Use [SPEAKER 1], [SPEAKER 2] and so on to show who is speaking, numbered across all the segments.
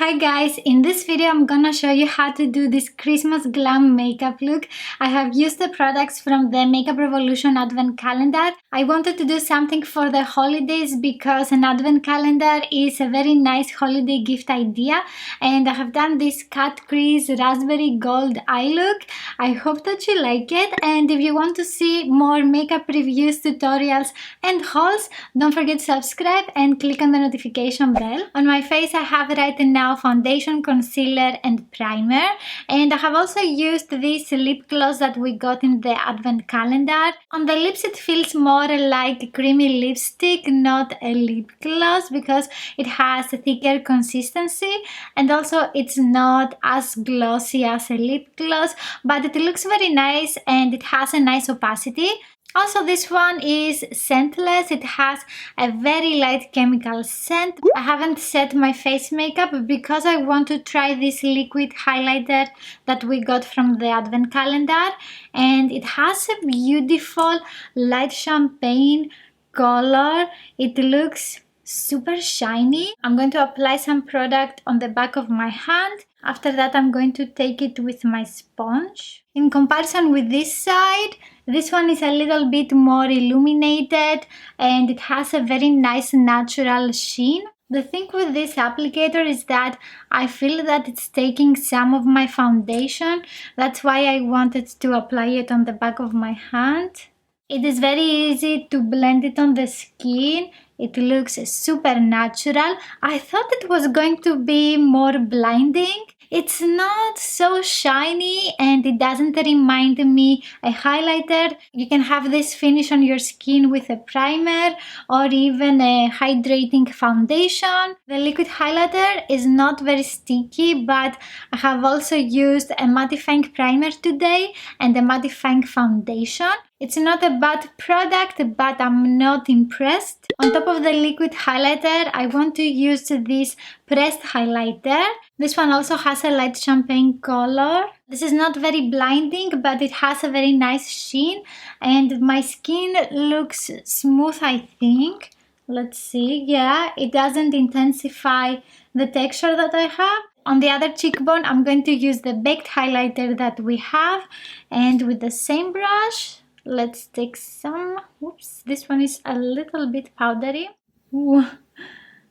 [SPEAKER 1] Hi guys, in this video I'm gonna show you how to do this Christmas glam makeup look. I have used the products from the Makeup Revolution advent calendar. I wanted to do something for the holidays because an advent calendar is a very nice holiday gift idea, and I have done this Catrice raspberry gold eye look. I hope that you like it, and if you want to see more makeup reviews, tutorials and hauls, don't forget to subscribe and click on the notification bell. On my face I have right now foundation, concealer and primer, and I have also used this lip gloss that we got in the advent calendar. On the lips it feels more like creamy lipstick, not a lip gloss, because it has a thicker consistency and also it's not as glossy as a lip gloss, but it looks very nice and it has a nice opacity. Also, this one is scentless. It has a very light chemical scent. I haven't set my face makeup because I want to try this liquid highlighter that we got from the advent calendar, and it has a beautiful light champagne color. It looks super shiny. I'm going to apply some product on the back of my hand. After that I'm going to take it with my sponge. In comparison with this side, this one is a little bit more illuminated and it has a very nice natural sheen. The thing with this applicator is that I feel that it's taking some of my foundation. That's why I wanted to apply it on the back of my hand. It is very easy to blend it on the skin. It looks super natural. I thought it was going to be more blinding. It's not so shiny and it doesn't remind me a highlighter. You can have this finish on your skin with a primer or even a hydrating foundation. The liquid highlighter is not very sticky, but I have also used a mattifying primer today and a mattifying foundation. It's not a bad product, but I'm not impressed. On top of the liquid highlighter, I want to use this pressed highlighter. This one also has a light champagne color. This is not very blinding, but it has a very nice sheen and my skin looks smooth, I think. Let's see. Yeah, it doesn't intensify the texture that I have. On the other cheekbone, I'm going to use the baked highlighter that we have, and with the same brush, let's take some. Oops, this one is a little bit powdery. Ooh,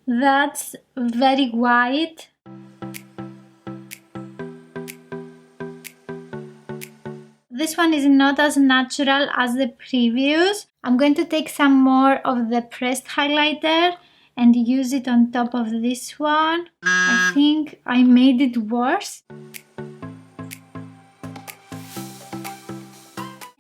[SPEAKER 1] that's very white. This one is not as natural as the previous. I'm going to take some more of the pressed highlighter and use it on top of this one. I think I made it worse.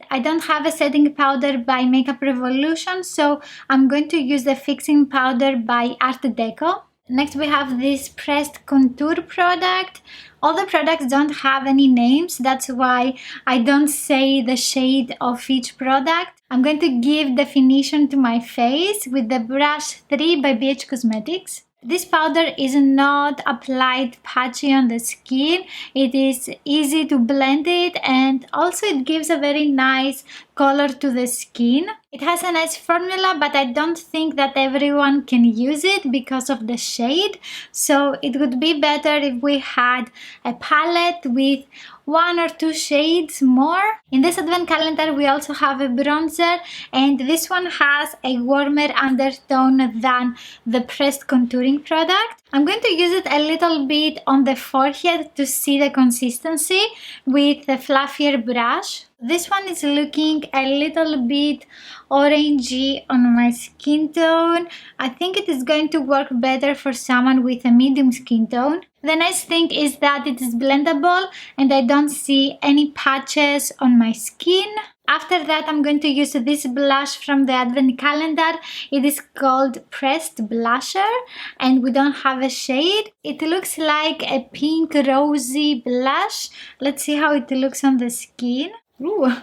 [SPEAKER 1] I don't have a setting powder by Makeup Revolution, so I'm going to use the fixing powder by Artdeco. Next we have this pressed contour product. All the products don't have any names, that's why I don't say the shade of each product. I'm going to give definition to my face with the brush 3 by BH Cosmetics. This powder is not applied patchy on the skin. It is easy to blend it, and also it gives a very nice color to the skin. It has a nice formula, but I don't think that everyone can use it because of the shade. So it would be better if we had a palette with 1 or 2 shades more. In this advent calendar we also have a bronzer, and this one has a warmer undertone than the pressed contouring product. I'm going to use it a little bit on the forehead to see the consistency with a fluffier brush. This one is looking a little bit orangey on my skin tone. I think it is going to work better for someone with a medium skin tone. The nice thing is that it is blendable and I don't see any patches on my skin. After that I'm going to use this blush from the advent calendar. It is called Pressed Blusher and we don't have a shade. It looks like a pink rosy blush. Let's see how it looks on the skin. Ooh,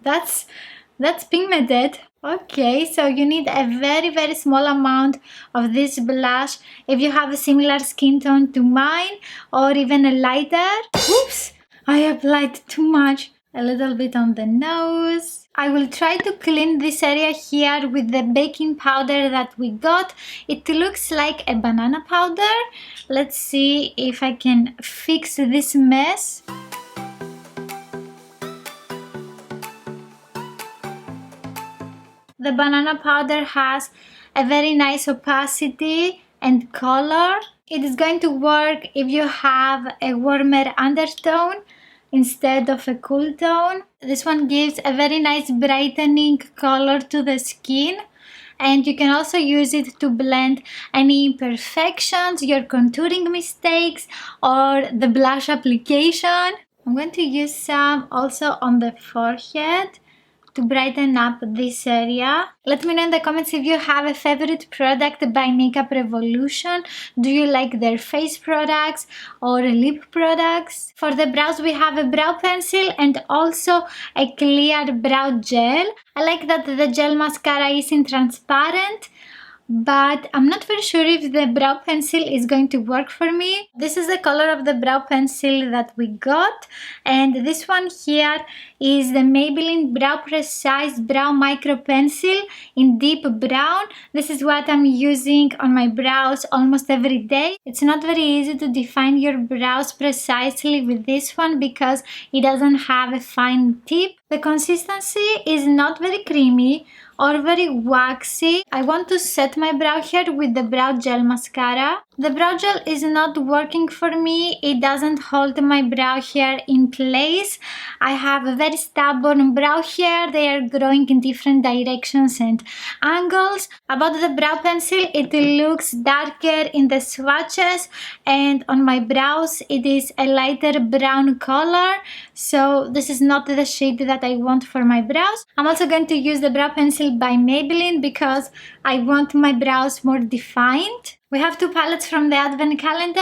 [SPEAKER 1] that's pigmented. Okay, so you need a very small amount of this blush if you have a similar skin tone to mine, or even a lighter. Oops, I applied too much. A little bit on the nose. I will try to clean this area here with the baking powder that we got. It looks like a banana powder. Let's see if I can fix this mess. The banana powder has a very nice opacity and color. It is going to work if you have a warmer undertone instead of a cool tone. This one gives a very nice brightening color to the skin, and you can also use it to blend any imperfections, your contouring mistakes, or the blush application. I'm going to use some also on the forehead to brighten up this area. Let me know in the comments if you have a favorite product by Makeup Revolution. Do you like their face products or lip products? For the brows, we have a brow pencil and also a clear brow gel. I like that the gel mascara isn't transparent, but I'm not very sure if the brow pencil is going to work for me. This is the color of the brow pencil that we got, and this one here is the Maybelline Brow Precise Brow Micro Pencil in deep brown. This is what I'm using on my brows almost every day. It's not very easy to define your brows precisely with this one because it doesn't have a fine tip. The consistency is not very creamy or very waxy. I want to set my brow hair with the brow gel mascara. The brow gel is not working for me. It doesn't hold my brow hair in place. I have a very stubborn brow hair. They are growing in different directions and angles. About the brow pencil, it looks darker in the swatches, and on my brows it is a lighter brown color. So this is not the shade that I want for my brows. I'm also going to use the brow pencil by Maybelline because I want my brows more defined. We have two palettes from the advent calendar.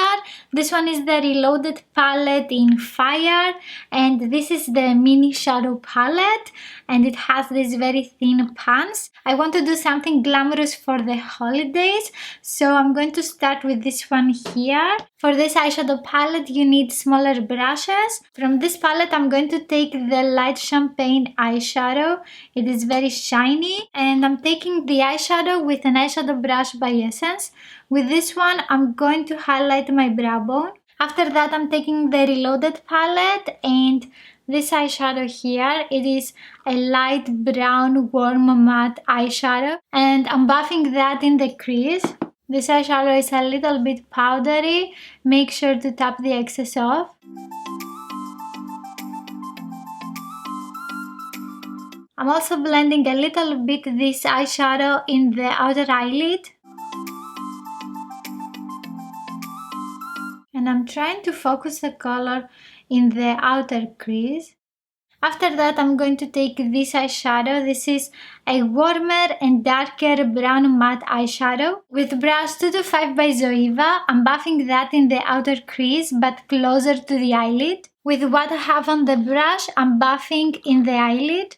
[SPEAKER 1] This one is the Reloaded palette in Fire, and this is the mini shadow palette, and it has these very thin pans. I want to do something glamorous for the holidays, so I'm going to start with this one here. For this eyeshadow palette, you need smaller brushes. From this palette, I'm going to take the light champagne eyeshadow. It is very shiny, and I'm taking the eyeshadow with an eyeshadow brush by Essence. With this one, I'm going to highlight my brow bone. After that, I'm taking the Reloaded palette and this eyeshadow here. It is a light brown warm matte eyeshadow, and I'm buffing that in the crease. This eyeshadow is a little bit powdery. Make sure to tap the excess off. I'm also blending a little bit this eyeshadow in the outer eyelid. And I'm trying to focus the color in the outer crease. After that, I'm going to take this eyeshadow. This is a warmer and darker brown matte eyeshadow. With brush 225 by Zoeva, I'm buffing that in the outer crease but closer to the eyelid. With what I have on the brush, I'm buffing in the eyelid.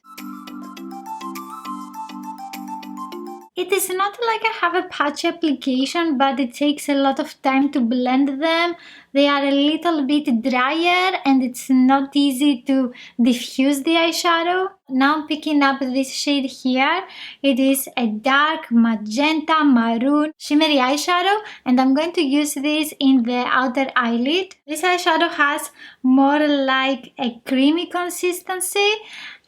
[SPEAKER 1] It is not like I have a patchy application, but it takes a lot of time to blend them. They are a little bit drier and it's not easy to diffuse the eyeshadow. Now I'm picking up this shade here. It is a dark magenta maroon shimmery eyeshadow, and I'm going to use this in the outer eyelid. This eyeshadow has more like a creamy consistency,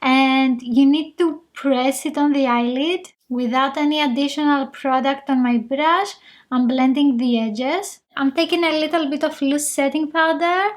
[SPEAKER 1] and you need to press it on the eyelid. Without any additional product on my brush, I'm blending the edges. I'm taking a little bit of loose setting powder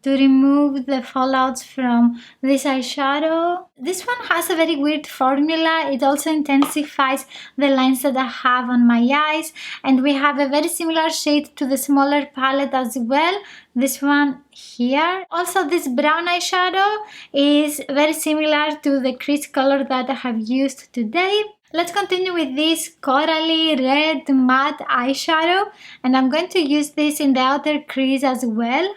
[SPEAKER 1] to remove the fallouts from this eyeshadow. This one has a very weird formula. It also intensifies the lines that I have on my eyes, and we have a very similar shade to the smaller palette as well. This one here. Also, this brown eyeshadow is very similar to the crease color that I have used today. Let's continue with this corally red matte eyeshadow, and I'm going to use this in the outer crease as well.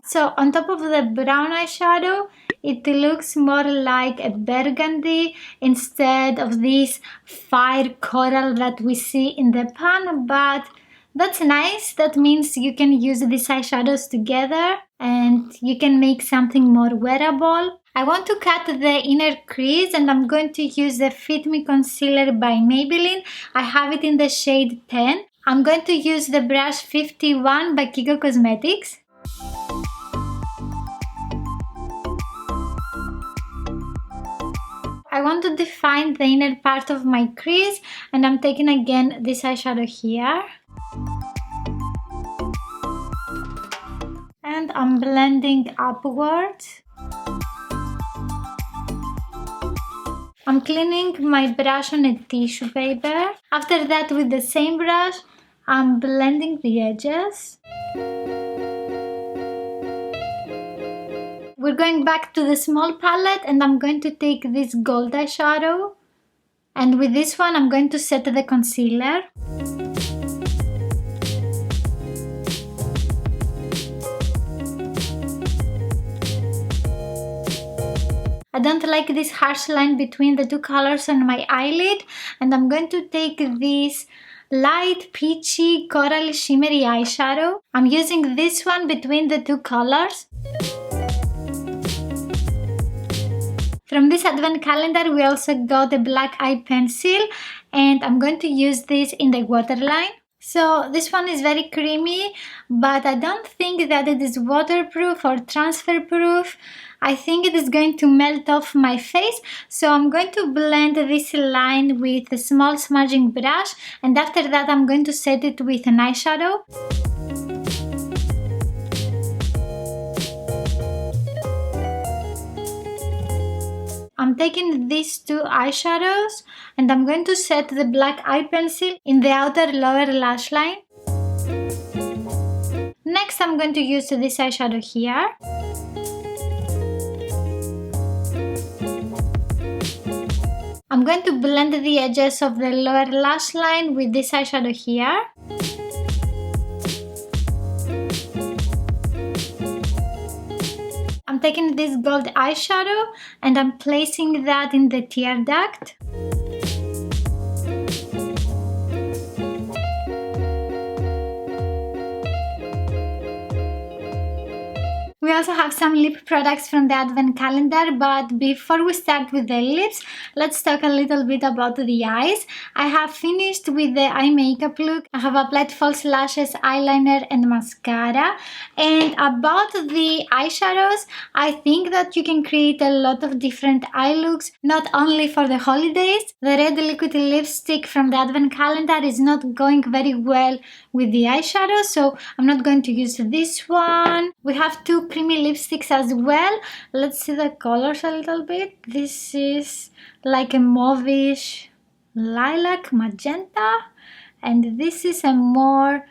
[SPEAKER 1] So on top of the brown eyeshadow, it looks more like a burgundy instead of this fire coral that we see in the pan, but That's nice. That means you can use these eyeshadows together and you can make something more wearable. I want to cut the inner crease and I'm going to use the Fit Me Concealer by Maybelline. I have it in the shade 10. I'm going to use the brush 51 by Kiko Cosmetics. I want to define the inner part of my crease and I'm taking again this eyeshadow here. And I'm blending upwards. I'm cleaning my brush on a tissue paper. After that, with the same brush, I'm blending the edges. We're going back to the small palette and I'm going to take this gold eyeshadow. And with this one, I'm going to set the concealer. I don't like this harsh line between the two colors on my eyelid, and I'm going to take this light peachy coral shimmery eyeshadow. I'm using this one between the two colors. From this advent calendar we also got a black eye pencil and I'm going to use this in the waterline. So this one is very creamy, but I don't think that it is waterproof or transfer proof. I think it is going to melt off my face, so I'm going to blend this line with a small smudging brush and after that I'm going to set it with an eyeshadow. I'm taking these two eyeshadows and I'm going to set the black eye pencil in the outer lower lash line. Next I'm going to use this eyeshadow here. I'm going to blend the edges of the lower lash line with this eyeshadow here. I'm taking this gold eyeshadow and I'm placing that in the tear duct. We also have some lip products from the advent calendar, but before we start with the lips, let's talk a little bit about the eyes. I have finished with the eye makeup look. I have applied false lashes, eyeliner and mascara. And about the eyeshadows, I think that you can create a lot of different eye looks, not only for the holidays. The red liquid lipstick from the advent calendar is not going very well with the eyeshadow, so I'm not going to use this one. We have two creamy lipsticks as well. Let's see the colors a little bit. This is like a mauvish lilac magenta and this is a more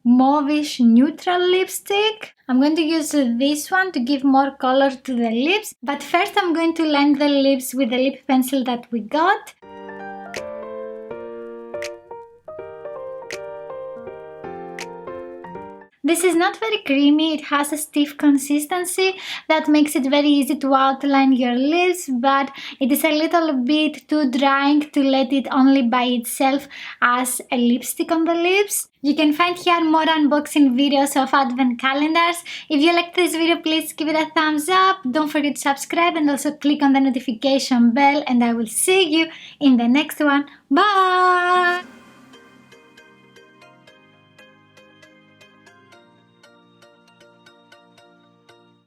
[SPEAKER 1] mauvish neutral lipstick. I'm going to use this one to give more color to the lips, but first I'm going to line the lips with the lip pencil that we got. This is not very creamy, it has a stiff consistency that makes it very easy to outline your lips, but it is a little bit too drying to let it only by itself as a lipstick on the lips. You can find here more unboxing videos of advent calendars. If you liked this video, please give it a thumbs up, don't forget to subscribe and also click on the notification bell and I will see you in the next one. Bye!